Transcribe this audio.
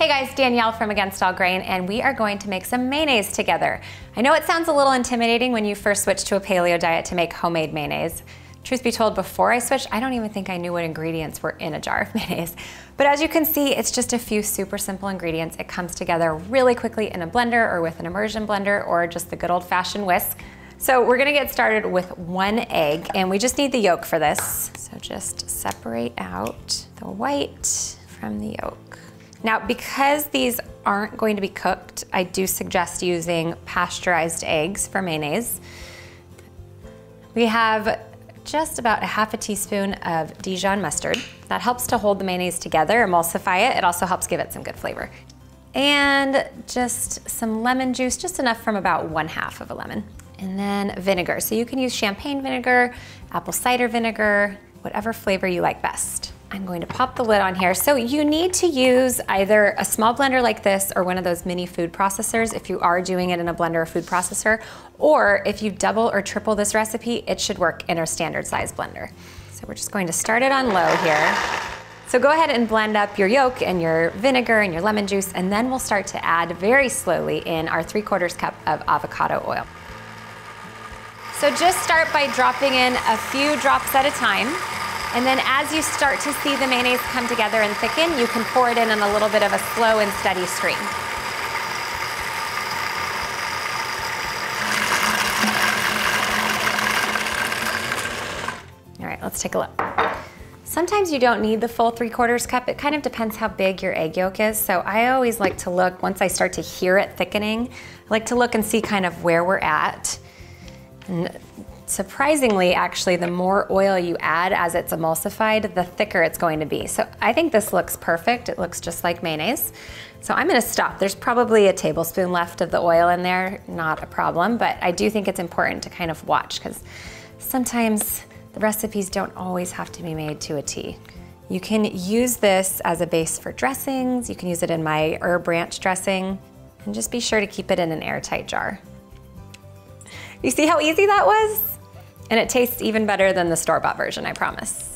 Hey guys, Danielle from Against All Grain, and we are going to make some mayonnaise together. I know it sounds a little intimidating when you first switch to a paleo diet to make homemade mayonnaise. Truth be told, before I switched, I don't even think I knew what ingredients were in a jar of mayonnaise. But as you can see, it's just a few super simple ingredients. It comes together really quickly in a blender or with an immersion blender or just the good old-fashioned whisk. So we're gonna get started with 1 egg, and we just need the yolk for this. So just separate out the white from the yolk. Now, because these aren't going to be cooked, I do suggest using pasteurized eggs for mayonnaise. We have just about 1/2 teaspoon of Dijon mustard. That helps to hold the mayonnaise together, emulsify it. It also helps give it some good flavor. And just some lemon juice, just enough from about 1/2 of a lemon. And then vinegar. So you can use champagne vinegar, apple cider vinegar, whatever flavor you like best. I'm going to pop the lid on here. So you need to use either a small blender like this or one of those mini food processors if you are doing it in a blender or food processor, or if you double or triple this recipe, it should work in a standard size blender. So we're just going to start it on low here. So go ahead and blend up your yolk and your vinegar and your lemon juice, and then we'll start to add very slowly in our 3/4 cup of avocado oil. So just start by dropping in a few drops at a time. And then as you start to see the mayonnaise come together and thicken, you can pour it in a little bit of a slow and steady stream. All right, let's take a look. Sometimes you don't need the full 3/4 cup. It kind of depends how big your egg yolk is. So I always like to look, once I start to hear it thickening, I like to look and see kind of where we're at. And surprisingly, actually, the more oil you add as it's emulsified, the thicker it's going to be. So I think this looks perfect. It looks just like mayonnaise. So I'm gonna stop. There's probably a tablespoon left of the oil in there, not a problem, but I do think it's important to kind of watch because sometimes the recipes don't always have to be made to a T. You can use this as a base for dressings. You can use it in my herb ranch dressing, and just be sure to keep it in an airtight jar. You see how easy that was? And it tastes even better than the store-bought version, I promise.